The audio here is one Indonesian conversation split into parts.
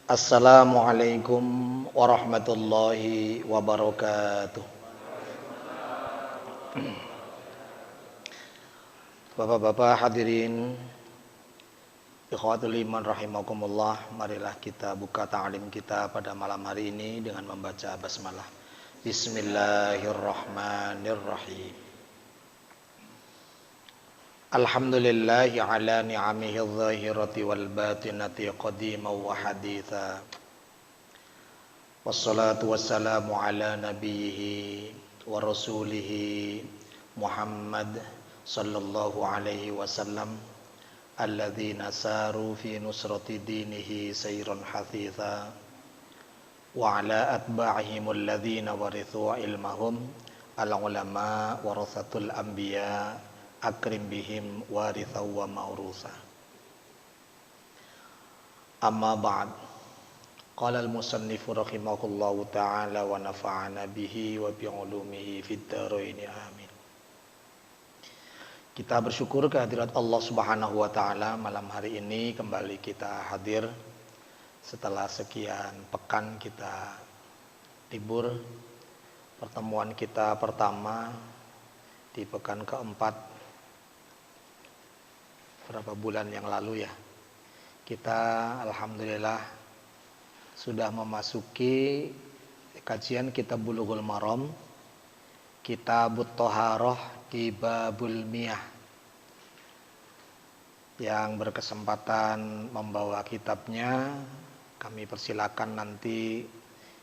Assalamualaikum warahmatullahi wabarakatuh. Bapak-bapak hadirin, ikhwatul iman rahimakumullah, marilah kita buka ta'lim kita pada malam hari ini dengan membaca basmalah. Bismillahirrahmanirrahim. Alhamdulillahi ala ni'amihi adh-dhahirati wal batinati qadiman wa haditha. Wassalatu wassalamu ala nabiyhi wa rasulihi Muhammad sallallahu alaihi wasallam alladzina saru fi nusrati dinihi sayran hathitha wa ala atba'ihim alladzina warithu ilmahum al-ulama warathatul anbiya akrim bihim warithaw wa maurusa. Amma ba'd. Qala al-musannifu rahimahullahu ta'ala wa nafa'ana bihi wa bi'ulumihi fid dharain amin. Kita bersyukur kehadirat Allah Subhanahu wa taala, malam hari ini kembali kita hadir setelah sekian pekan kita libur. Pertemuan kita pertama di pekan keempat berapa bulan yang lalu ya. Kita alhamdulillah sudah memasuki kajian Kitab Bulughul Maram, Kitabut Thaharah di Babul Miyah. Yang berkesempatan membawa kitabnya, kami persilakan nanti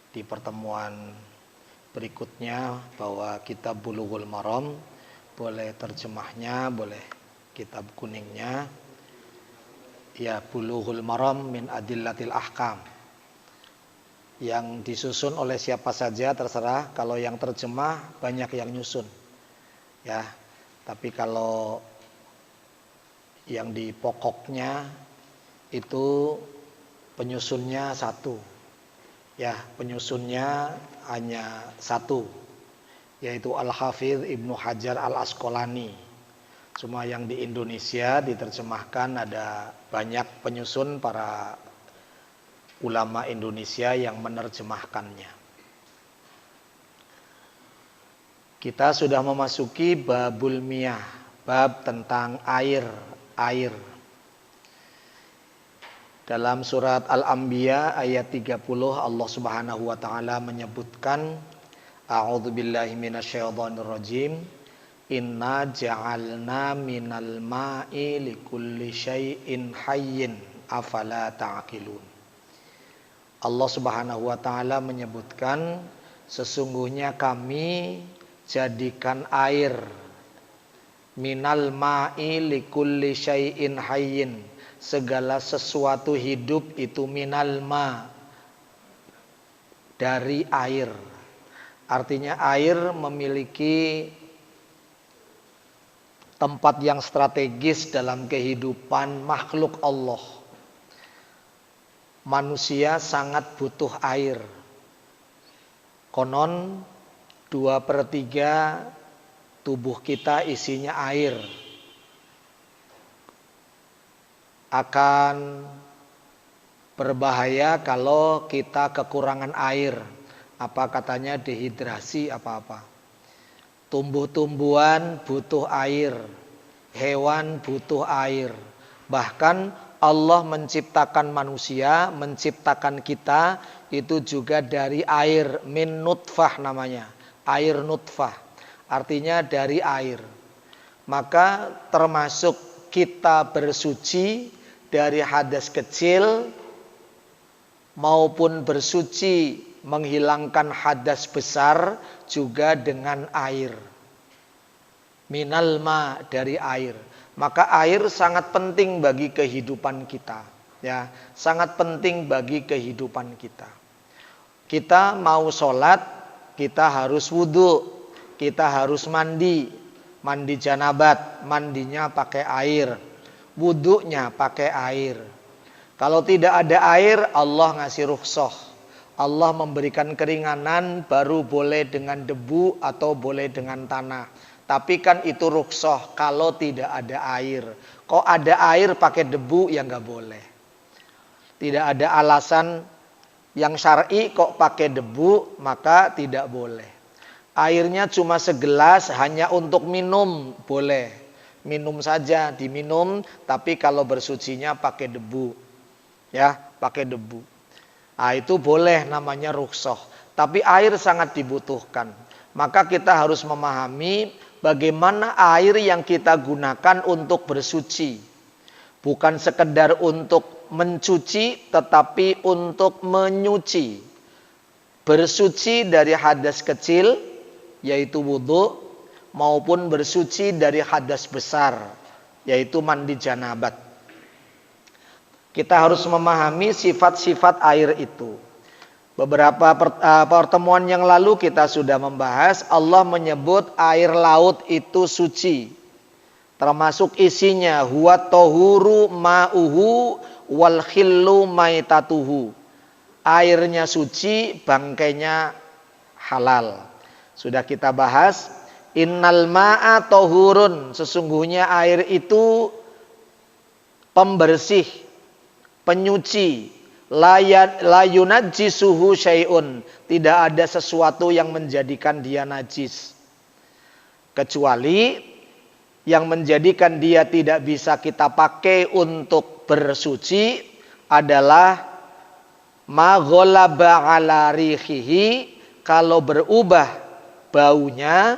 di pertemuan berikutnya bahwa Kitab Bulughul Maram, boleh terjemahnya, boleh kitab kuningnya, ya Bulughul Maram min Adillatil Ahkam, yang disusun oleh siapa saja terserah. Kalau yang terjemah banyak yang nyusun ya, tapi kalau yang di pokoknya itu penyusunnya satu ya, penyusunnya hanya satu, yaitu Al-Hafidh Ibnu Hajar Al-Asqalani. Cuma yang di Indonesia diterjemahkan ada banyak penyusun para ulama Indonesia yang menerjemahkannya. Kita sudah memasuki Babul Miyah, bab tentang air. Dalam surat Al-Anbiya ayat 30 Allah Subhanahu wa taala menyebutkan, a'udzubillahi minasyaitonir rajim, inna ja'alna minal ma'i likulli syai'in hayyin afala ta'qilun. Allah Subhanahu wa taala menyebutkan, sesungguhnya kami jadikan air minal ma'i likulli syai'in hayyin, segala sesuatu hidup itu minal ma, dari air. Artinya air memiliki tempat yang strategis dalam kehidupan makhluk Allah. Manusia sangat butuh air. Konon 2/3 tubuh kita isinya air. Akan berbahaya kalau kita kekurangan air. Apa katanya, dehidrasi apa-apa. Tumbuh-tumbuhan butuh air, hewan butuh air. Bahkan Allah menciptakan manusia, menciptakan kita itu juga dari air, min nutfah namanya, air nutfah. Artinya dari air. Maka termasuk kita bersuci dari hadas kecil maupun bersuci menghilangkan hadas besar juga dengan air. Minal ma, dari air. Maka air sangat penting bagi kehidupan kita Ya, sangat penting bagi kehidupan kita. Kita mau sholat, kita harus wudhu, kita harus mandi janabat, mandinya pakai air, wudhunya pakai air. Kalau tidak ada air, Allah ngasih rukhsah. Allah memberikan keringanan, baru boleh dengan debu atau boleh dengan tanah. Tapi kan itu rukhsah kalau tidak ada air. Kok ada air pakai debu, ya nggak boleh. Tidak ada alasan yang syar'i kok pakai debu, maka tidak boleh. Airnya cuma segelas, hanya untuk minum, boleh. Minum saja, diminum, tapi kalau bersucinya pakai debu. Ya, pakai debu. Nah, itu boleh, namanya rukhsah. Tapi air sangat dibutuhkan. Maka kita harus memahami bagaimana air yang kita gunakan untuk bersuci. Bukan sekedar untuk mencuci, tetapi untuk menyuci. Bersuci dari hadas kecil, yaitu wudhu, maupun bersuci dari hadas besar, yaitu mandi janabat. Kita harus memahami sifat-sifat air itu. Beberapa pertemuan yang lalu kita sudah membahas, Allah menyebut air laut itu suci. Termasuk isinya, huwa tohuru ma'uhu wal khillu maitatuhu. Airnya suci, bangkainya halal. Sudah kita bahas, innal ma'a tohurun. Sesungguhnya air itu pembersih, penyuci. La yunajjisuhu syai'un. Tidak ada sesuatu yang menjadikan dia najis. Kecuali yang menjadikan dia tidak bisa kita pakai untuk bersuci adalah ma ghalaba ala rihihi, kalau berubah baunya,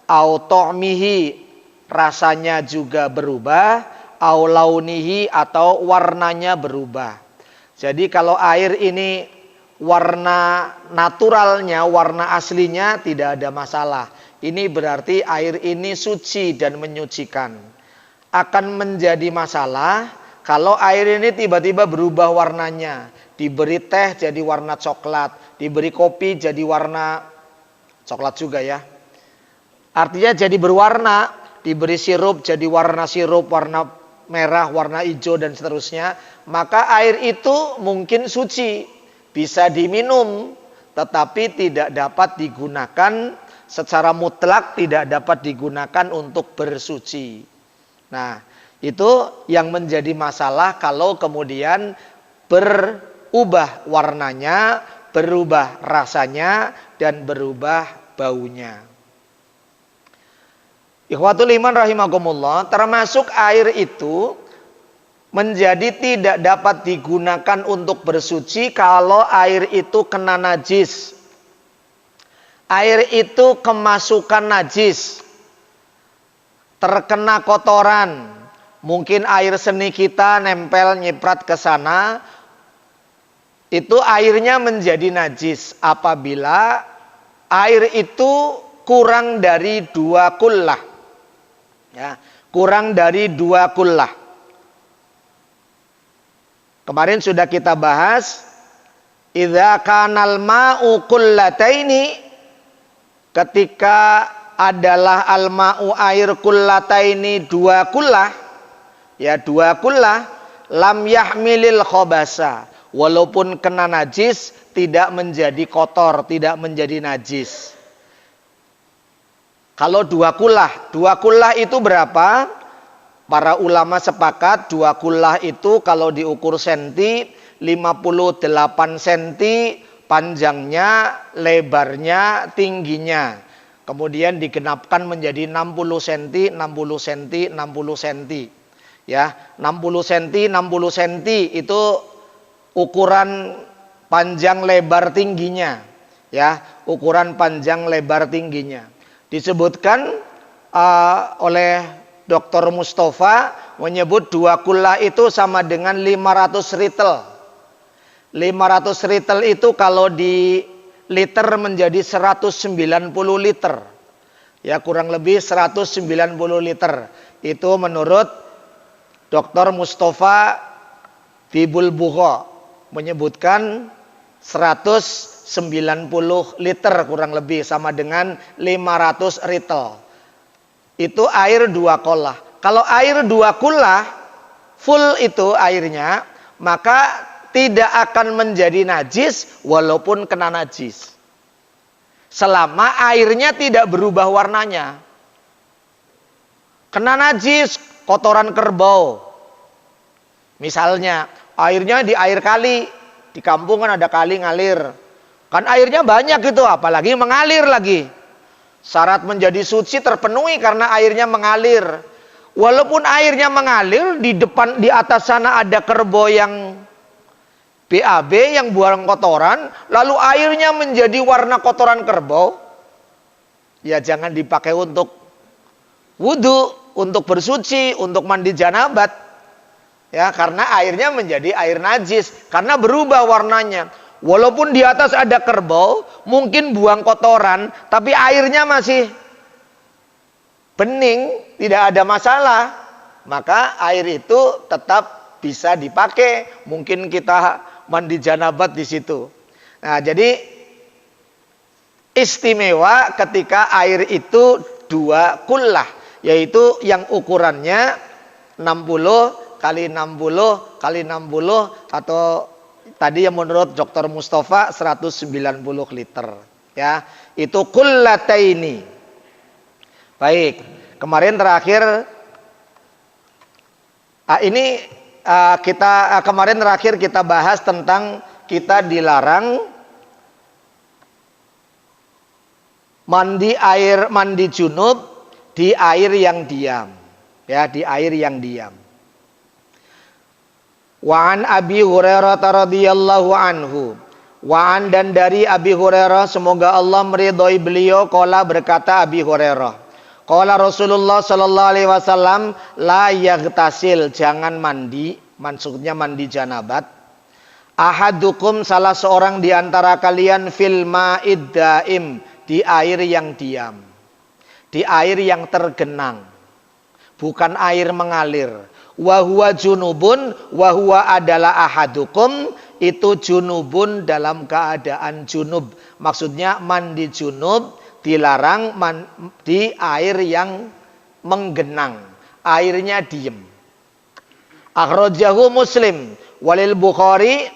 au ta'mihi, rasanya juga berubah, au launihi, atau warnanya berubah. Jadi kalau air ini warna naturalnya, warna aslinya tidak ada masalah. Ini berarti air ini suci dan menyucikan. Akan menjadi masalah kalau air ini tiba-tiba berubah warnanya. Diberi teh jadi warna coklat, diberi kopi jadi warna coklat juga ya. Artinya jadi berwarna, diberi sirup jadi warna sirup, warna merah, warna hijau dan seterusnya. Maka air itu mungkin suci, bisa diminum, tetapi tidak dapat digunakan secara mutlak, tidak dapat digunakan untuk bersuci. Nah, itu yang menjadi masalah kalau kemudian berubah warnanya, berubah rasanya, dan berubah baunya. Ikhwatul iman rahimakumullah, termasuk air itu menjadi tidak dapat digunakan untuk bersuci kalau air itu kena najis. Air itu kemasukan najis, terkena kotoran, mungkin air seni kita nempel nyiprat ke sana, itu airnya menjadi najis apabila air itu kurang dari 2 kullah. Ya, kurang dari 2 kullah. Kemarin sudah kita bahas, idza kanal ma'u kullataini, ketika adalah al-ma'u air kullataini 2 kullah, ya 2 kullah, lam yahmilil khobasa, walaupun kena najis tidak menjadi kotor, tidak menjadi najis. Kalau 2 kullah itu berapa? Para ulama sepakat 2 kullah itu kalau diukur senti, 58 senti panjangnya, lebarnya, tingginya. Kemudian digenapkan menjadi 60 cm, 60 cm, 60 cm. Ya, 60 cm, 60 cm itu ukuran panjang lebar tingginya. Ya, ukuran panjang lebar tingginya. Disebutkan oleh Dr. Mustafa menyebut 2 kullah itu sama dengan 500 ritel. 500 ritel itu kalau di liter menjadi 190 liter. Ya, kurang lebih 190 liter. Itu menurut Dr. Mustafa Tibul Bukha menyebutkan 190 liter kurang lebih, sama dengan 500 ritel. Itu air 2 kolah. Kalau air 2 kulah full itu airnya, maka tidak akan menjadi najis walaupun kena najis. Selama airnya tidak berubah warnanya. Kena najis, kotoran kerbau. Misalnya, airnya di air kali. Di kampung kan ada kali ngalir. Kan airnya banyak gitu, apalagi mengalir lagi. Syarat menjadi suci terpenuhi karena airnya mengalir. Walaupun airnya mengalir, di atas sana ada kerbau yang BAB yang buang kotoran, lalu airnya menjadi warna kotoran kerbau. Ya jangan dipakai untuk wudu, untuk bersuci, untuk mandi janabat. Ya, karena airnya menjadi air najis, karena berubah warnanya. Walaupun di atas ada kerbau, mungkin buang kotoran, tapi airnya masih bening, tidak ada masalah. Maka air itu tetap bisa dipakai. Mungkin kita mandi janabat di situ. Nah, jadi istimewa ketika air itu 2 kullah, yaitu yang ukurannya 60 kali 60 kali 60, atau tadi yang menurut Dr. Mustafa 190 liter. Ya, itu kullataini. Baik, kemarin terakhir kemarin terakhir kita bahas tentang kita dilarang mandi junub di air yang diam. Ya, di air yang diam. Wa an Abi Hurairah radhiyallahu anhu. Wa an, dan dari Abi Hurairah, semoga Allah meridhai beliau, qala, berkata Abi Hurairah, qala Rasulullah sallallahu alaihi wasallam, la yaghtasil, jangan mandi, maksudnya mandi janabat, ahadukum, salah seorang di antara kalian, fil ma'id daim, di air yang diam, di air yang tergenang, bukan air mengalir. Wahuwa junubun, wahuwa adalah ahadukum, itu junubun, dalam keadaan junub. Maksudnya mandi junub dilarang di air yang menggenang, airnya diem. Akhrajahu Muslim walil Bukhari,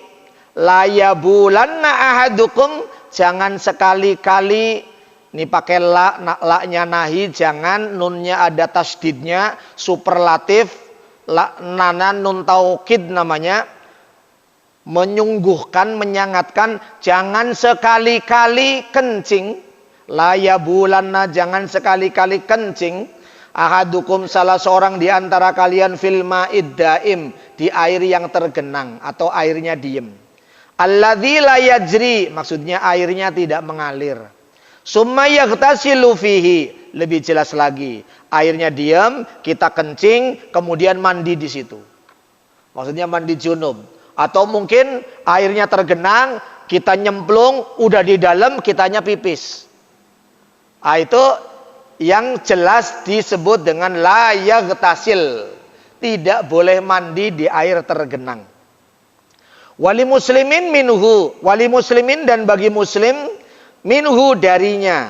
la yabulanna ahadukum, jangan sekali-kali, ini pakai la-nya nahi, jangan, nunnya ada tasdidnya, superlatif. Nana nun taukid namanya, menyungguhkan, menyangatkan, jangan sekali-kali kencing. La yabulanna, jangan sekali-kali kencing, ahadukum, salah seorang di antara kalian, fil ma'id daim, di air yang tergenang atau airnya diem. Alladzi la yajri, maksudnya airnya tidak mengalir. Summa yaghtasilu fihi, lebih jelas lagi, airnya diam, kita kencing, kemudian mandi di situ. Maksudnya mandi junub. Atau mungkin airnya tergenang, kita nyemplung, udah di dalam, kitanya pipis. Itu yang jelas disebut dengan la yaghtasil, tidak boleh mandi di air tergenang. Wali muslimin minhu, wali muslimin, dan bagi muslim, minhu, darinya.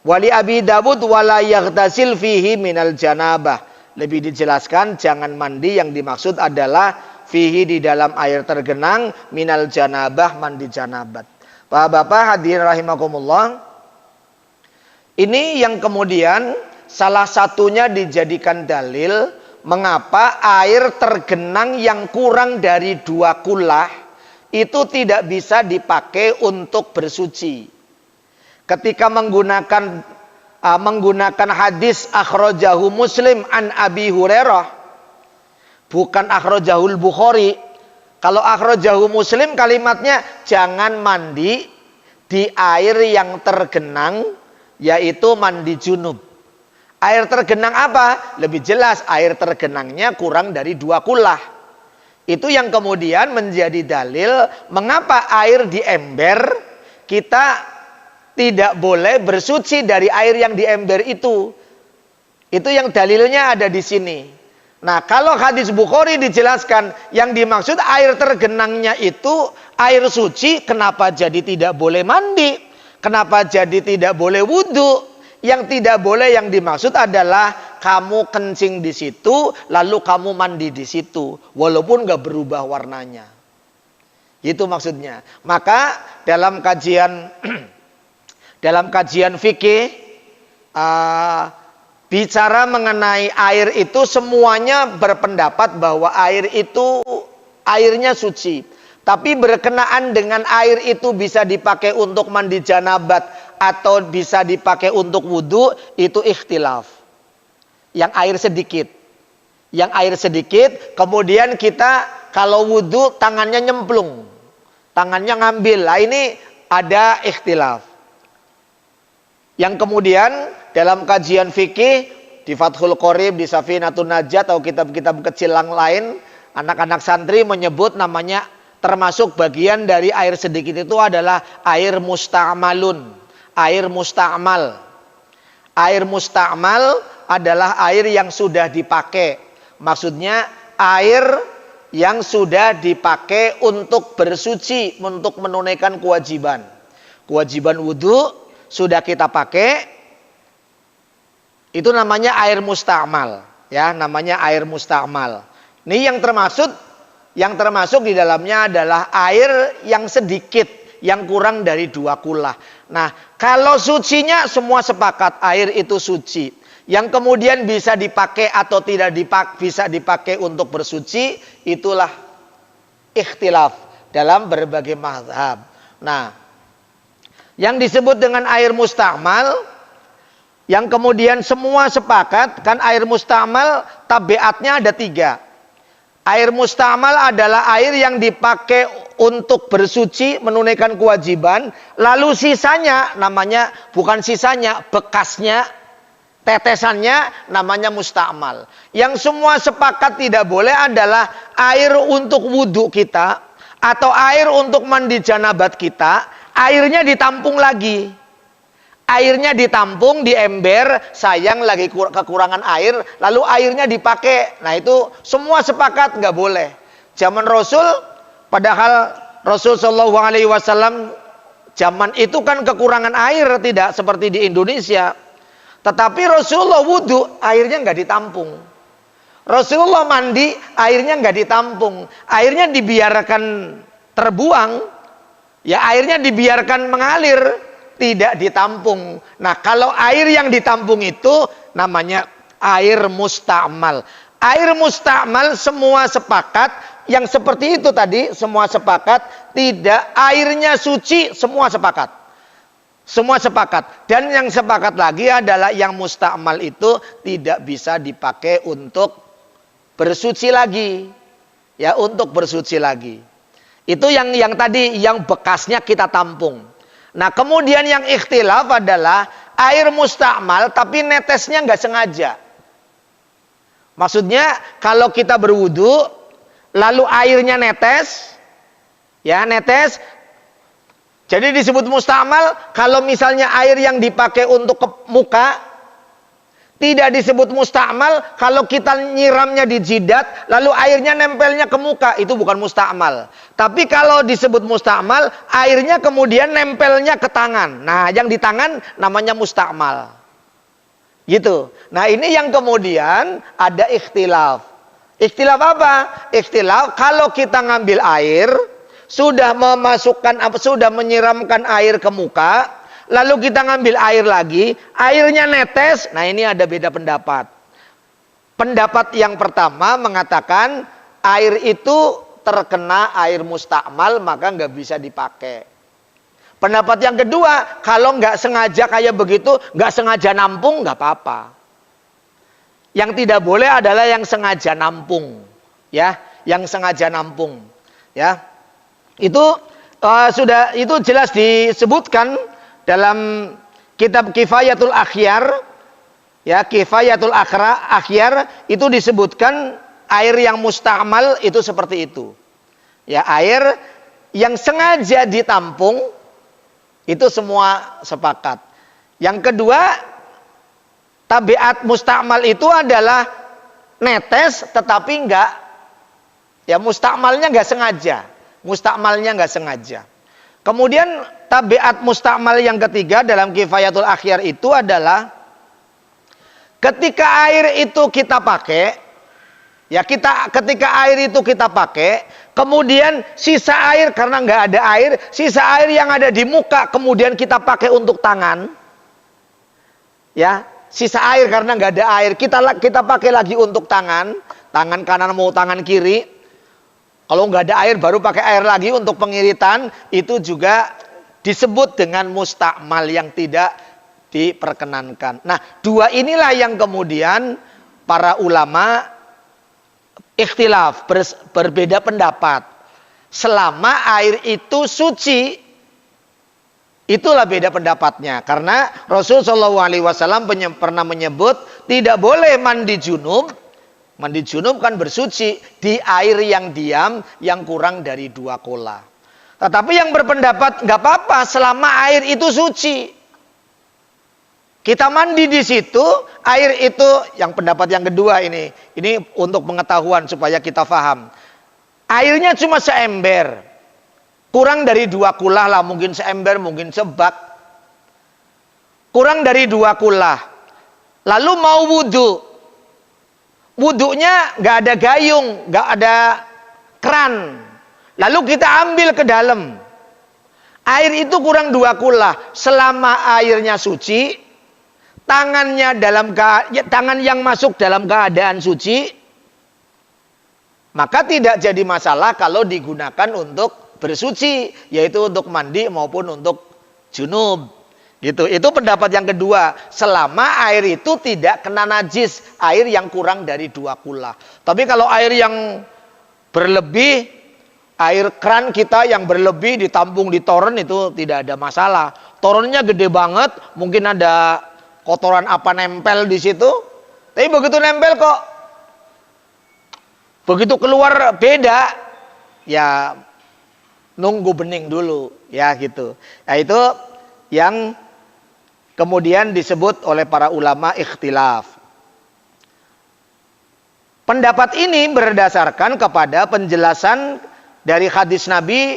Wali Abi Dawud wala yaghtasil fihi minal janabah. Lebih dijelaskan, jangan mandi yang dimaksud adalah fihi, di dalam air tergenang, minal janabah, mandi janabat. Bapak-bapak hadirin rahimakumullah, ini yang kemudian salah satunya dijadikan dalil mengapa air tergenang yang kurang dari 2 kullah itu tidak bisa dipakai untuk bersuci. Ketika menggunakan hadis akhrajahu Muslim an Abi Hurairah, bukan akhrajahul Bukhari. Kalau akhrajahu Muslim kalimatnya jangan mandi di air yang tergenang, yaitu mandi junub. Air tergenang apa? Lebih jelas, air tergenangnya kurang dari 2 kullah. Itu yang kemudian menjadi dalil mengapa air di ember kita tidak boleh bersuci dari air yang di ember itu. Itu yang dalilnya ada di sini. Nah, kalau hadis Bukhari dijelaskan yang dimaksud air tergenangnya itu air suci, kenapa jadi tidak boleh mandi? Kenapa jadi tidak boleh wudhu? Yang tidak boleh yang dimaksud adalah kamu kencing di situ, lalu kamu mandi di situ, walaupun nggak berubah warnanya. Itu maksudnya. Maka dalam kajian fikih bicara mengenai air itu semuanya berpendapat bahwa air itu airnya suci. Tapi berkenaan dengan air itu bisa dipakai untuk mandi janabat atau bisa dipakai untuk wudhu, itu ikhtilaf. Yang air sedikit. Yang air sedikit, kemudian kita kalau wudhu tangannya nyemplung. Tangannya ngambil. Nah, ini ada ikhtilaf. Yang kemudian dalam kajian fikih di Fathul Qorib, di Safinatun Najat atau kitab-kitab kecil yang lain, anak-anak santri menyebut namanya termasuk bagian dari air sedikit itu adalah air musta'malun, air musta'mal. Air musta'mal adalah air yang sudah dipakai. Maksudnya air yang sudah dipakai untuk bersuci, untuk menunaikan kewajiban. Kewajiban wudhu sudah kita pakai, itu namanya air musta'mal, ya, namanya air musta'mal. Ini yang termasuk di dalamnya adalah air yang sedikit, yang kurang dari 2 kulah. Nah, kalau sucinya semua sepakat air itu suci. Yang kemudian bisa dipakai atau tidak bisa dipakai untuk bersuci, itulah ikhtilaf dalam berbagai mazhab. Nah, yang disebut dengan air musta'mal, yang kemudian semua sepakat, kan air musta'mal tabiatnya ada 3. Air musta'mal adalah air yang dipakai untuk bersuci, menunaikan kewajiban, lalu sisanya namanya, bukan sisanya, bekasnya, tetesannya namanya musta'mal. Yang semua sepakat tidak boleh adalah air untuk wudhu kita atau air untuk mandi janabat kita, airnya ditampung lagi. Airnya ditampung di ember, sayang lagi kekurangan air, lalu airnya dipakai. Nah, itu semua sepakat nggak boleh. Zaman Rasul, padahal Rasul Shallallahu Alaihi Wasallam zaman itu kan kekurangan air, tidak seperti di Indonesia. Tetapi Rasulullah wudhu, airnya nggak ditampung. Rasulullah mandi, airnya nggak ditampung. Airnya dibiarkan terbuang, ya airnya dibiarkan mengalir, tidak ditampung. Nah, kalau air yang ditampung itu namanya air musta'mal. Air musta'mal semua sepakat, yang seperti itu tadi semua sepakat, tidak airnya suci, semua sepakat. Semua sepakat. Dan yang sepakat lagi adalah yang musta'mal itu tidak bisa dipakai untuk bersuci lagi. Ya, untuk bersuci lagi. Itu yang tadi, yang bekasnya kita tampung. Nah, kemudian yang ikhtilaf adalah air musta'mal tapi netesnya nggak sengaja. Maksudnya kalau kita berwudu lalu airnya netes, ya netes, jadi disebut musta'mal. Kalau misalnya air yang dipakai untuk ke muka, tidak disebut musta'mal. Kalau kita nyiramnya di jidat lalu airnya nempelnya ke muka, itu bukan musta'mal. Tapi kalau disebut musta'mal, airnya kemudian nempelnya ke tangan. Nah, yang di tangan namanya musta'mal. Gitu. Nah, ini yang kemudian ada ikhtilaf. Ikhtilaf apa? Ikhtilaf kalau kita ngambil air, sudah menyiramkan air ke muka, lalu kita ngambil air lagi, airnya netes. Nah, ini ada beda pendapat. Pendapat yang pertama mengatakan air itu terkena air musta'mal, maka nggak bisa dipakai. Pendapat yang kedua, kalau nggak sengaja kayak begitu, nggak sengaja nampung, nggak apa-apa. Yang tidak boleh adalah yang sengaja nampung, ya, yang sengaja nampung, ya. Itu itu jelas disebutkan dalam kitab Kifayatul Akhyar, ya, Kifayatul Akhyar itu disebutkan air yang musta'mal itu seperti itu. Ya, air yang sengaja ditampung itu semua sepakat. Yang kedua, tabiat musta'mal itu adalah netes tetapi enggak, ya mustakmalnya enggak sengaja. Mustakmalnya enggak sengaja. Kemudian tabiat mustakmal yang ketiga dalam kifayatul akhyar itu adalah ketika air itu kita pakai, ya ketika air itu kita pakai, kemudian sisa air karena nggak ada air, sisa air yang ada di muka kemudian kita pakai untuk tangan, ya sisa air karena nggak ada air kita pakai lagi untuk tangan kanan mau tangan kiri. Kalau nggak ada air baru pakai air lagi untuk pengiritan, itu juga disebut dengan mustakmal yang tidak diperkenankan. Nah, dua inilah yang kemudian para ulama ikhtilaf, berbeda pendapat. Selama air itu suci, itulah beda pendapatnya. Karena Rasulullah SAW pernah menyebut tidak boleh mandi junub. Mandi junub kan bersuci di air yang diam yang kurang dari 2 kola. Tetapi yang berpendapat nggak apa-apa selama air itu suci. Kita mandi di situ, air itu yang pendapat yang kedua ini. Ini untuk pengetahuan supaya kita paham. Airnya cuma seember. Kurang dari 2 kulah lah, mungkin seember, mungkin sebak. Kurang dari 2 kulah. Lalu mau wudhu. Wudhunya nggak ada gayung, nggak ada keran. Lalu kita ambil ke dalam. Air itu kurang 2 kulah. Selama airnya suci, tangan yang masuk dalam keadaan suci, maka tidak jadi masalah kalau digunakan untuk bersuci, yaitu untuk mandi maupun untuk junub. Gitu. Itu pendapat yang kedua. Selama air itu tidak kena najis, air yang kurang dari 2 kulah. Tapi kalau air yang berlebih, air keran kita yang berlebih ditampung di toren itu tidak ada masalah. Torennya gede banget, mungkin ada kotoran apa nempel di situ. Tapi begitu nempel kok, begitu keluar beda, ya nunggu bening dulu, ya gitu. Nah itu yang kemudian disebut oleh para ulama ikhtilaf. Pendapat ini berdasarkan kepada penjelasan dari hadis Nabi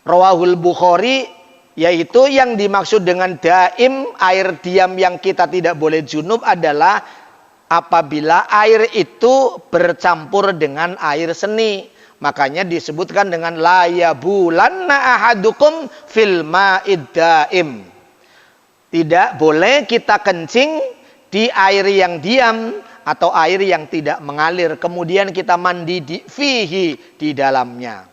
Rawahul Bukhari, yaitu yang dimaksud dengan daim, air diam yang kita tidak boleh junub adalah apabila air itu bercampur dengan air seni. Makanya disebutkan dengan la yabulanna ahadukum fil ma'id daim. Tidak boleh kita kencing di air yang diam atau air yang tidak mengalir. Kemudian kita mandi fihi di dalamnya.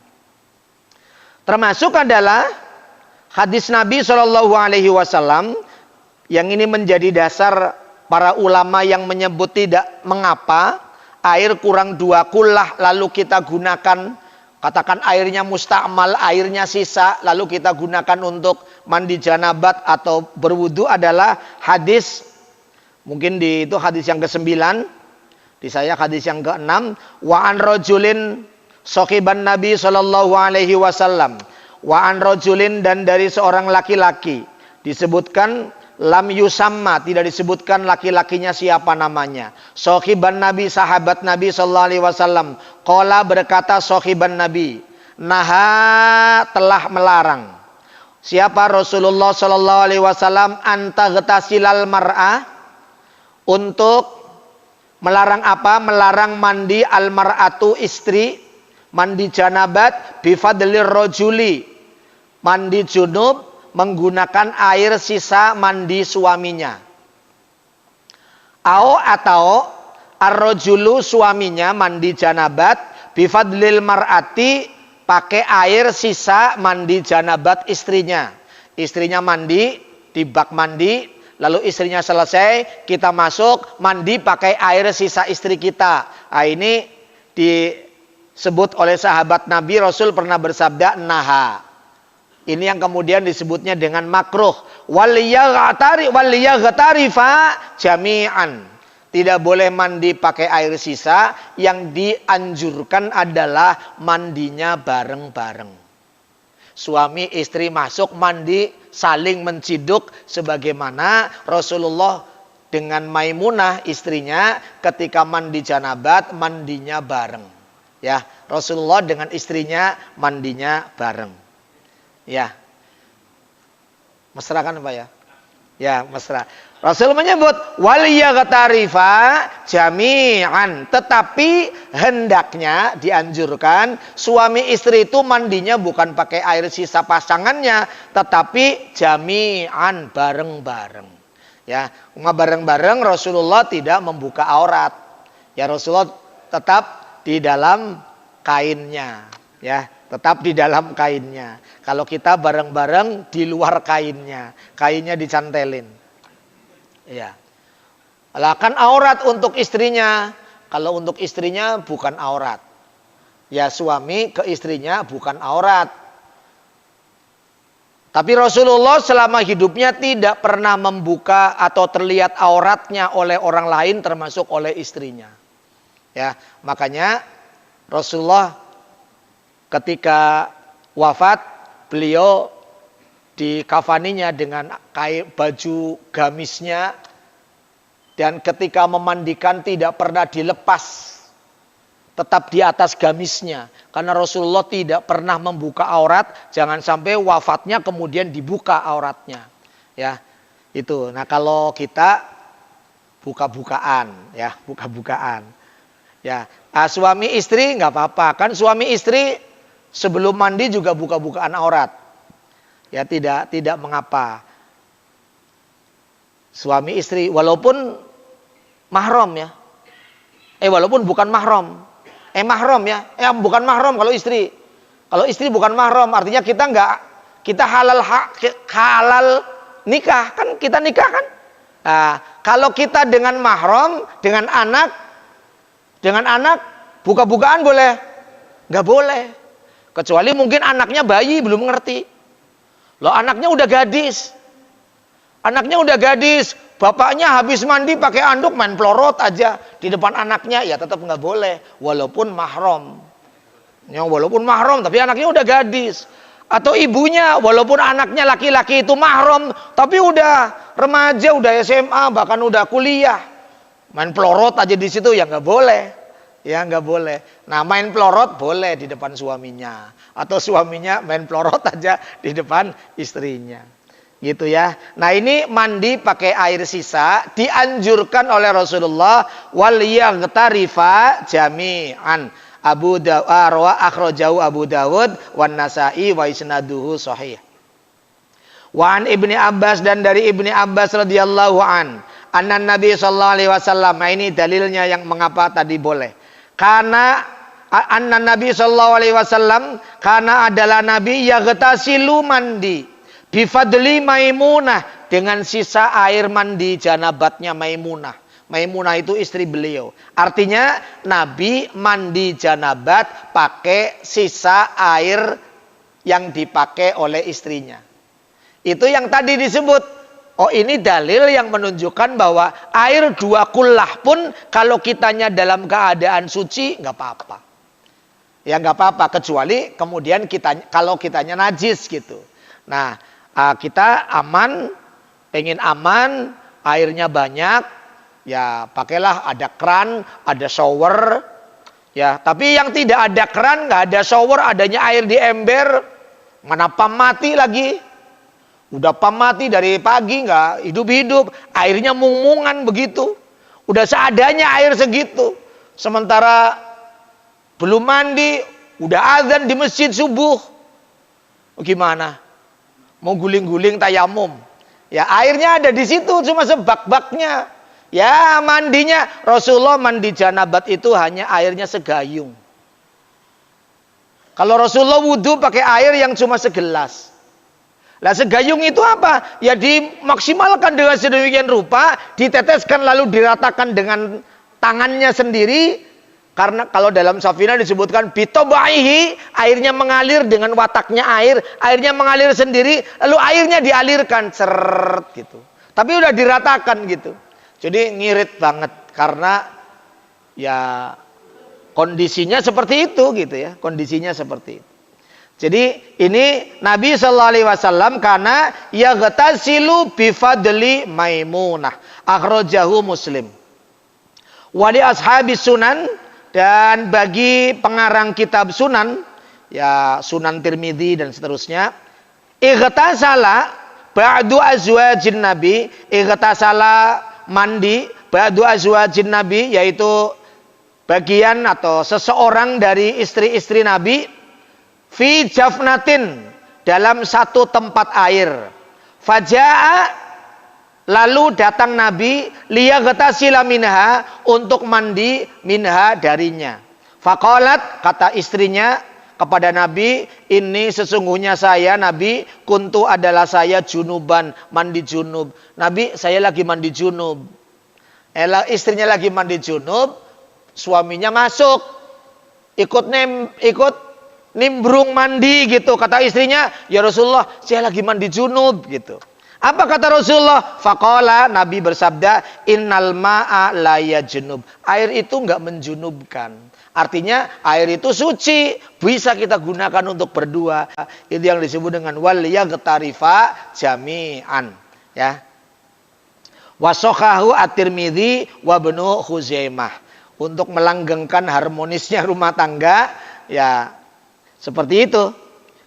Termasuk adalah hadis Nabi SAW yang ini menjadi dasar para ulama yang menyebut tidak mengapa air kurang 2 kulah lalu kita gunakan, katakan airnya mustakmal, airnya sisa, lalu kita gunakan untuk mandi janabat atau berwudu adalah hadis, mungkin itu hadis yang ke-9, di saya hadis yang ke-6, wa an rajulin sahiban Nabi SAW, wa an rajulin, dan dari seorang laki-laki, disebutkan lam yusamma, tidak disebutkan laki-lakinya siapa namanya. Sahiban Nabi, sahabat Nabi SAW. Qala, berkata sahiban Nabi, naha, telah melarang. Siapa? Rasulullah SAW, antagtasilal mar'ah, untuk melarang apa? Melarang mandi al mar'atu, istri, mandi janabat, bifadlir rojuli, mandi junub, menggunakan air sisa mandi suaminya. Atau ar-rajulu, suaminya mandi janabat, bifadlil mar'ati, pakai air sisa mandi janabat istrinya. Istrinya mandi di bak mandi, lalu istrinya selesai, kita masuk mandi pakai air sisa istri kita. Nah, ini disebut oleh sahabat Nabi, Rasul pernah bersabda naha. Ini yang kemudian disebutnya dengan makruh. Waliyaghtarifa jami'an. Tidak boleh mandi pakai air sisa. Yang dianjurkan adalah mandinya bareng-bareng. Suami istri masuk mandi saling menciduk sebagaimana Rasulullah dengan Maimunah istrinya ketika mandi janabat, mandinya bareng. Ya, Rasulullah dengan istrinya mandinya bareng. Ya. Mesra kan Pak ya? Ya, mesra. Rasul menyebut waliyaghtarifa jami'an, tetapi hendaknya dianjurkan suami istri itu mandinya bukan pakai air sisa pasangannya, tetapi jami'an, bareng-bareng. Ya, bareng-bareng. Rasulullah tidak membuka aurat. Ya, Rasulullah tetap di dalam kainnya, ya, tetap di dalam kainnya. Kalau kita bareng-bareng di luar kainnya dicantelin. Ya. Lah kan aurat untuk istrinya. Kalau untuk istrinya bukan aurat. Ya, suami ke istrinya bukan aurat. Tapi Rasulullah selama hidupnya tidak pernah membuka atau terlihat auratnya oleh orang lain termasuk oleh istrinya. Ya, makanya Rasulullah ketika wafat, beliau dikafaninya dengan baju gamisnya, dan ketika memandikan tidak pernah dilepas, tetap di atas gamisnya, karena Rasulullah tidak pernah membuka aurat, jangan sampai wafatnya kemudian dibuka auratnya. Ya, itu. Nah, kalau kita buka-bukaan, ya, buka-bukaan. Ya, suami istri nggak apa-apa, kan suami istri sebelum mandi juga buka-bukaan aurat. Ya, tidak mengapa. Suami istri walaupun mahram ya. Walaupun bukan mahram. Mahram ya. Bukan mahram kalau istri. Kalau istri bukan mahram artinya kita halal nikah, kan kita nikah kan? Nah, kalau kita dengan mahram, dengan anak buka-bukaan boleh? Nggak boleh. Kecuali mungkin anaknya bayi belum ngerti. Loh, anaknya udah gadis. Bapaknya habis mandi pakai anduk main pelorot aja di depan anaknya, ya tetap nggak boleh walaupun mahram. Ya, walaupun mahram tapi anaknya udah gadis. Atau ibunya walaupun anaknya laki-laki itu mahram tapi udah remaja, udah SMA, bahkan udah kuliah. Main pelorot aja di situ, ya nggak boleh. Ya, nggak boleh. Nah, main pelorot boleh di depan suaminya. Atau suaminya main pelorot aja di depan istrinya. Gitu ya. Nah, ini mandi pakai air sisa dianjurkan oleh Rasulullah. Waliyaghtarifa jami'an. Abu Dawud akhrajahu Abu Dawud wan Nasa'i wa isnaduhu sahih. Wa an Ibni Abbas, dan dari Ibni Abbas radhiyallahu an, anna Nabi sallallahu alaihi wasallam. Nah, ini dalilnya yang mengapa tadi boleh. Karena anna Nabi sallallahu alaihi wasallam, karena adalah Nabi yaghtasilu mandi bifadli Maimunah, dengan sisa air mandi janabatnya Maimunah. Maimunah itu istri beliau. Artinya Nabi mandi janabat pakai sisa air yang dipakai oleh istrinya. Itu yang tadi disebut. Oh, ini dalil yang menunjukkan bahwa air 2 kullah pun kalau kitanya dalam keadaan suci nggak apa-apa. Ya nggak apa-apa, kecuali kemudian kalau kitanya najis gitu. Nah, kita pengen aman, airnya banyak, ya pakailah ada keran, ada shower. Ya, tapi yang tidak ada keran, nggak ada shower, adanya air di ember, mana pam mati lagi. Udah pam mati dari pagi nggak hidup-hidup, airnya mung-mungan begitu. Udah seadanya air segitu. Sementara belum mandi, udah azan di masjid subuh. Gimana? Mau guling-guling tayamum. Ya, airnya ada di situ cuma sebak-baknya. Ya, mandinya Rasulullah mandi janabat itu hanya airnya segayung. Kalau Rasulullah wudhu pakai air yang cuma segelas. Lah, segayung itu apa? Ya dimaksimalkan dengan sedemikian rupa, diteteskan lalu diratakan dengan tangannya sendiri. Karena kalau dalam Safina disebutkan bitobaihi, airnya mengalir dengan wataknya air, airnya mengalir sendiri, lalu airnya dialirkan seret gitu. Tapi udah diratakan gitu. Jadi ngirit banget karena ya kondisinya seperti itu gitu ya, kondisinya seperti itu. Jadi ini Nabi sallallahu alaihi wasallam karena yaghtasilu bifadli Maimunah. Akhrajahu Muslim. Wali ashabi sunan, dan bagi pengarang kitab sunan, ya Sunan Tirmidzi dan seterusnya, ightasala ba'du azwajin Nabi, ightasala mandi ba'du azwajin Nabi, yaitu bagian atau seseorang dari istri-istri Nabi, fi jafnatin, dalam satu tempat air. Faja'a, lalu datang Nabi, liyaghtasila minha, untuk mandi minha, darinya. Faqalat, kata istrinya kepada Nabi, ini sesungguhnya saya Nabi, kuntu adalah saya junuban, mandi junub. Nabi, saya lagi mandi junub. Istrinya lagi mandi junub, suaminya masuk, ikut nimbrung mandi gitu. Kata istrinya, ya Rasulullah, saya lagi mandi junub gitu. Apa kata Rasulullah? Faqala, Nabi bersabda, innal ma'a la yajnub. Air itu enggak menjunubkan. Artinya air itu suci, bisa kita gunakan untuk berdua. Itu yang disebut dengan wal yaghtarifa jami'an, ya. Wasokhahu at-Tirmidzi wa Ibnu Khuzaimah. Untuk melanggengkan harmonisnya rumah tangga, ya seperti itu.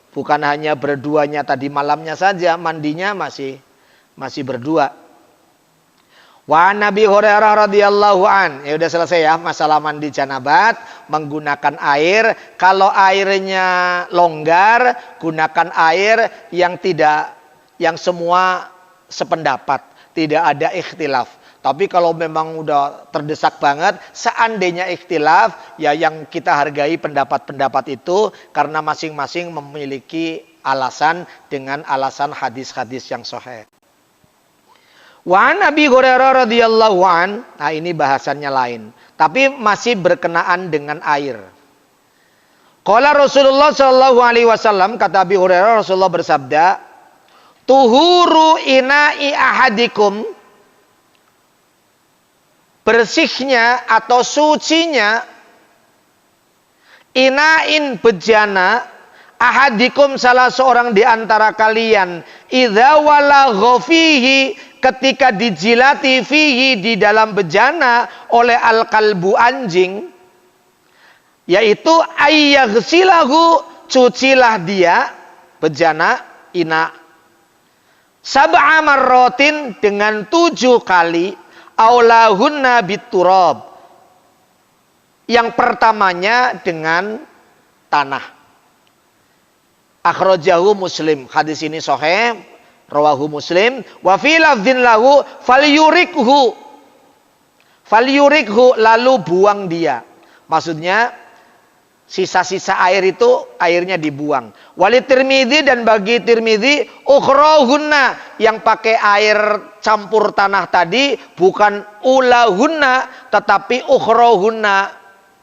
Bukan hanya berduanya tadi malamnya saja, mandinya masih berdua. Wa Nabi Hurairah radhiyallahu an. Ya udah selesai ya masalah mandi janabat, menggunakan air. Kalau airnya longgar, gunakan air yang semua sependapat, tidak ada ikhtilaf. Tapi kalau memang udah terdesak banget, seandainya ikhtilaf, ya yang kita hargai pendapat-pendapat itu karena masing-masing memiliki alasan dengan alasan hadis-hadis yang sahih. Wa Nabi Hurairah radhiyallahu an, nah ini bahasannya lain, tapi masih berkenaan dengan air. Qala Rasulullah sallallahu alaihi wasallam, kata Abi Hurairah, Rasulullah bersabda, tuhuru ina'i ahadikum, bersihnya atau sucinya ina'in, bejana, ahadikum, salah seorang di antara kalian, idza walagha fihi, ketika dijilati, fihi, di dalam bejana, oleh al-kalbu, anjing, yaitu ayyaghsilahu, cucilah dia bejana ina sab'a marratin, dengan 7 kali, aulahunna biturab, yang pertamanya dengan tanah. Akhrajahu Muslim, hadis ini sahih, rawahu Muslim. Wa fi lafdzin lahu falyurikhu, lalu buang dia. Maksudnya sisa-sisa air itu airnya dibuang. Wali Tirmidzi, dan bagi Tirmidzi, ukhrahunna, yang pakai air campur tanah tadi bukan ulahunna, tetapi ukhrahunna,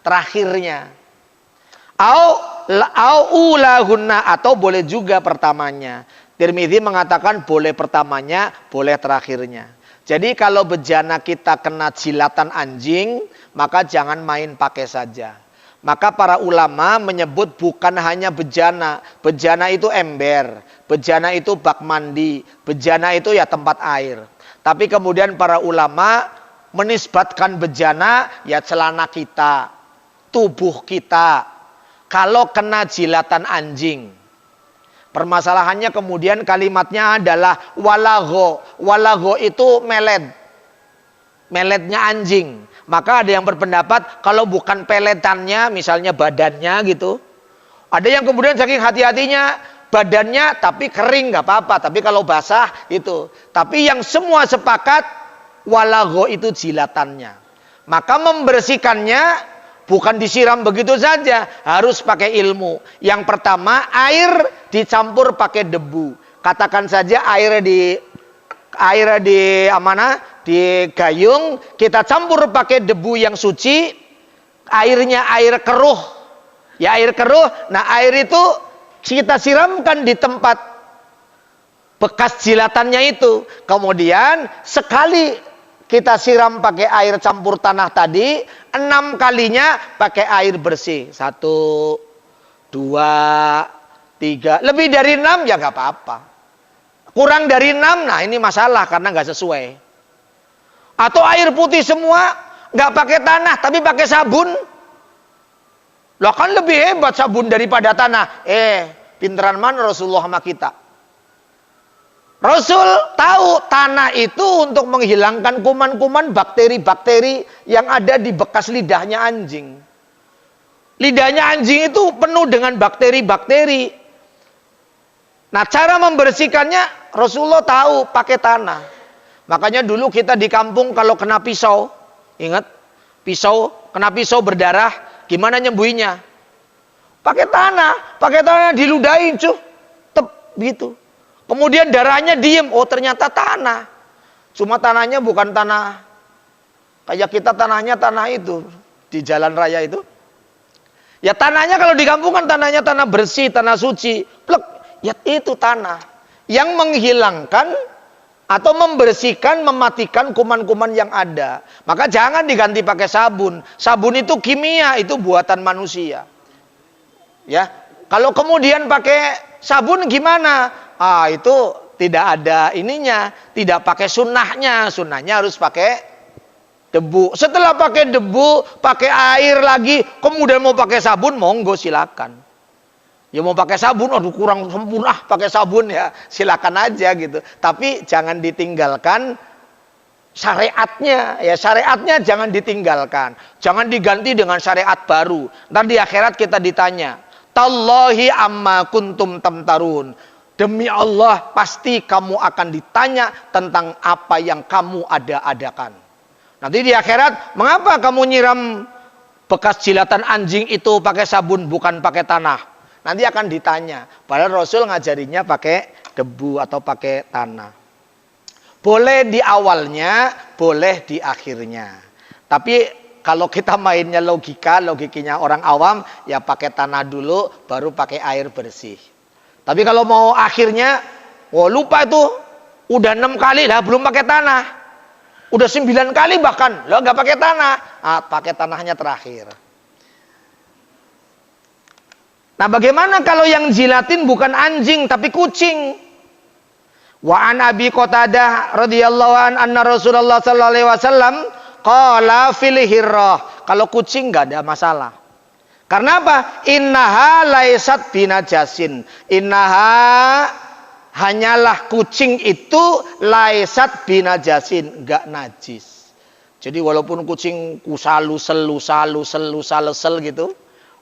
terakhirnya. Au ulahunna, atau boleh juga pertamanya. Tirmidzi mengatakan boleh pertamanya, boleh terakhirnya. Jadi kalau bejana kita kena jilatan anjing, maka jangan main pakai saja. Maka para ulama menyebut bukan hanya bejana. Bejana itu ember, bejana itu bak mandi, bejana itu ya tempat air. Tapi kemudian para ulama menisbatkan bejana ya celana kita, tubuh kita, kalau kena jilatan anjing. Permasalahannya kemudian kalimatnya adalah walagho. Walagho itu meletnya anjing. Maka ada yang berpendapat kalau bukan peletannya, misalnya badannya gitu. Ada yang kemudian saking hati-hatinya badannya tapi kering nggak apa-apa. Tapi kalau basah itu. Tapi yang semua sepakat walagho itu jilatannya. Maka membersihkannya bukan disiram begitu saja, harus pakai ilmu. Yang pertama, air dicampur pakai debu. Katakan saja air di gayung, kita campur pakai debu yang suci, airnya air keruh. Ya air keruh, nah air itu kita siramkan di tempat bekas jilatannya itu. Kemudian sekali kita siram pakai air campur tanah tadi, 6 kalinya pakai air bersih. 1, 2, 3, 3. Lebih dari 6 ya nggak apa-apa. Kurang dari 6, nah ini masalah karena nggak sesuai. Atau air putih semua, nggak pakai tanah tapi pakai sabun. Lah kan lebih hebat sabun daripada tanah. Pinteran mana Rasulullah sama kita? Rasul tahu tanah itu untuk menghilangkan kuman-kuman, bakteri-bakteri yang ada di bekas lidahnya anjing. Lidahnya anjing itu penuh dengan bakteri-bakteri. Nah, cara membersihkannya Rasulullah tahu pakai tanah. Makanya dulu kita di kampung kalau kena pisau, ingat? Kena pisau berdarah, gimana nyembuhinya? Pakai tanah diludahin, tep gitu. Kemudian darahnya diem, oh ternyata tanah. Cuma tanahnya bukan tanah kayak kita, tanahnya tanah itu di jalan raya itu. Ya tanahnya kalau di kampung kan tanahnya tanah bersih, tanah suci. Plek. Ya itu tanah yang menghilangkan atau membersihkan, mematikan kuman-kuman yang ada. Maka jangan diganti pakai sabun. Sabun itu kimia, itu buatan manusia. Ya, kalau kemudian pakai sabun gimana? Itu tidak ada ininya, tidak pakai sunnahnya. Sunnahnya harus pakai debu. Setelah pakai debu, pakai air lagi, kemudian mau pakai sabun, monggo silakan. Ya mau pakai sabun, aduh kurang sempurna pakai sabun ya, silakan aja gitu. Tapi jangan ditinggalkan syariatnya, ya syariatnya jangan ditinggalkan. Jangan diganti dengan syariat baru. Ntar di akhirat kita ditanya, tallahi amma kuntum tamtarun. Demi Allah pasti kamu akan ditanya tentang apa yang kamu ada-adakan. Nanti di akhirat, mengapa kamu nyiram bekas jilatan anjing itu pakai sabun bukan pakai tanah? Nanti akan ditanya. Padahal Rasul ngajarinya pakai debu atau pakai tanah. Boleh di awalnya, boleh di akhirnya. Tapi kalau kita mainnya logikanya orang awam, ya pakai tanah dulu, baru pakai air bersih. Tapi kalau mau akhirnya, lupa itu, udah 6 kali lah belum pakai tanah. Udah 9 kali bahkan, nggak pakai tanah. Pakai tanahnya terakhir. Nah, bagaimana kalau yang jilatin bukan anjing tapi kucing? Wa an Abi Qatadah radhiyallahu an anna Rasulullah sallallahu alaihi wasallam qala fil hirrah. Kalau kucing enggak ada masalah. Karena apa? Innaha laisat binajasin. Innaha hanyalah kucing itu laisat binajasin, enggak najis. Jadi walaupun kucing kusalu-selu-selu-selu-salesel gitu,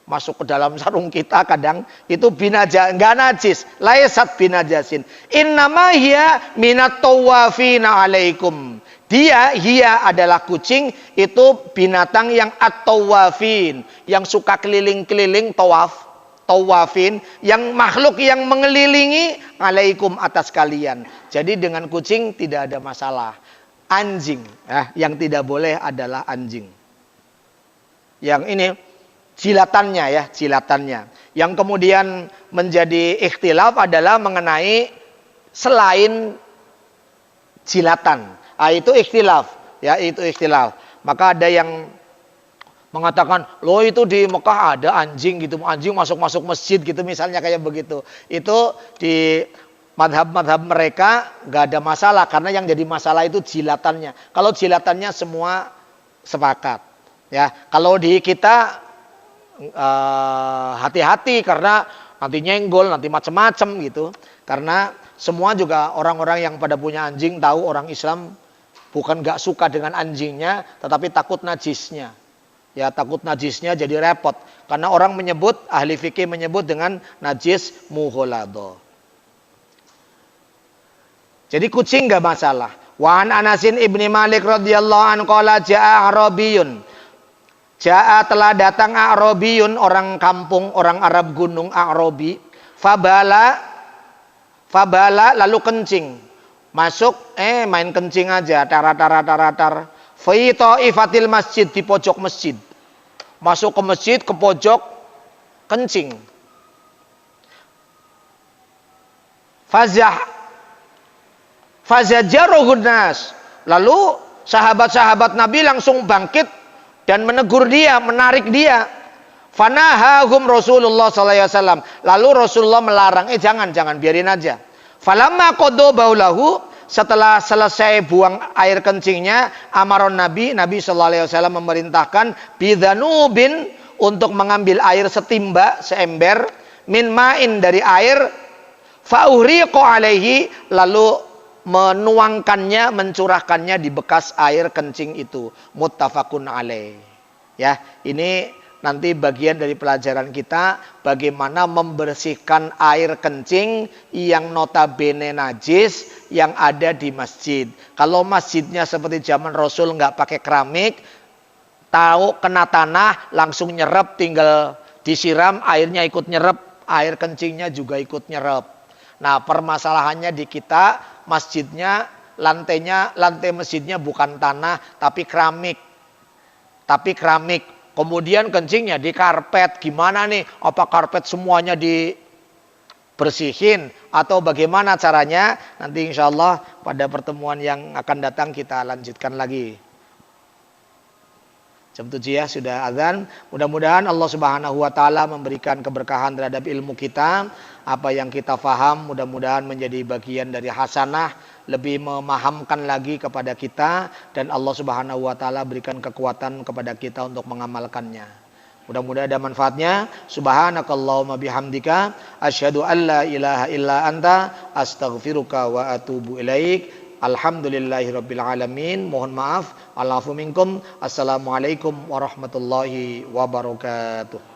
masuk ke dalam sarung kita kadang itu binaja, enggak najis, laisat binajasin. Innama hiya minat tawafina alaikum. Dia adalah kucing itu binatang yang at-tawafin, yang suka keliling-keliling tawafin, yang makhluk yang mengelilingi alaikum atas kalian. Jadi dengan kucing tidak ada masalah. Anjing, yang tidak boleh adalah anjing. Yang ini jilatannya. Yang kemudian menjadi ikhtilaf adalah mengenai selain jilatan. Itu ikhtilaf, itu ikhtilaf. Maka ada yang mengatakan, loh itu di Mekah ada anjing gitu, anjing masuk masjid gitu misalnya kayak begitu. Itu di madhab mereka nggak ada masalah karena yang jadi masalah itu jilatannya. Kalau jilatannya semua sepakat. Ya, kalau di kita hati-hati karena nanti nyenggol, nanti macam-macam gitu. Karena semua juga orang-orang yang pada punya anjing tahu orang Islam bukan gak suka dengan anjingnya, tetapi takut najisnya. Ya takut najisnya jadi repot. Karena orang menyebut, ahli fikih menyebut dengan najis muholado. Jadi kucing gak masalah. Wa an Anasin ibni Malik radhiyallahu anhu qala ja'a Arabiyun. Ja'a telah datang A'rabiyun, orang kampung, orang Arab gunung A'rabi. Fabala lalu kencing. Masuk, main kencing aja, tar. Fi ta'ifatil masjid, di pojok masjid. Masuk ke masjid, ke pojok, kencing. Fazajaruhun nas. Lalu sahabat-sahabat Nabi langsung bangkit dan menegur dia, menarik dia. Fanahahum Rasulullah sallallahu alaihi wasallam. Lalu Rasulullah melarang, jangan biarin aja. Falamma qadha baulahu, setelah selesai buang air kencingnya, amaron Nabi sallallahu alaihi wasallam memerintahkan bidzanubin, untuk mengambil air setimba, seember, min ma'in, dari air, fa'uriqo alaihi, lalu menuangkannya, mencurahkannya di bekas air kencing itu. Muttafaqun alaih. Ya, ini nanti bagian dari pelajaran kita bagaimana membersihkan air kencing yang notabene najis yang ada di masjid. Kalau masjidnya seperti zaman Rasul nggak pakai keramik, tahu kena tanah langsung nyerap, tinggal disiram airnya ikut nyerap, air kencingnya juga ikut nyerap. Nah, permasalahannya di kita masjidnya lantai masjidnya bukan tanah tapi keramik. Kemudian kencingnya di karpet. Gimana nih? Apa karpet semuanya dibersihin atau bagaimana caranya? Nanti insya Allah pada pertemuan yang akan datang kita lanjutkan lagi. Jam 7 ya, sudah azan. Mudah-mudahan Allah Subhanahu wa taala memberikan keberkahan terhadap ilmu kita. Apa yang kita faham mudah-mudahan menjadi bagian dari hasanah, lebih memahamkan lagi kepada kita, dan Allah Subhanahu wa taala berikan kekuatan kepada kita untuk mengamalkannya. Mudah-mudahan ada manfaatnya. Subhanakallahumma bihamdika asyhadu an la ilaha illa anta astaghfiruka wa atubu ilaik. Alhamdulillahirabbil alamin. Mohon maaf. Alaafu minkum. Assalamualaikum warahmatullahi wabarakatuh.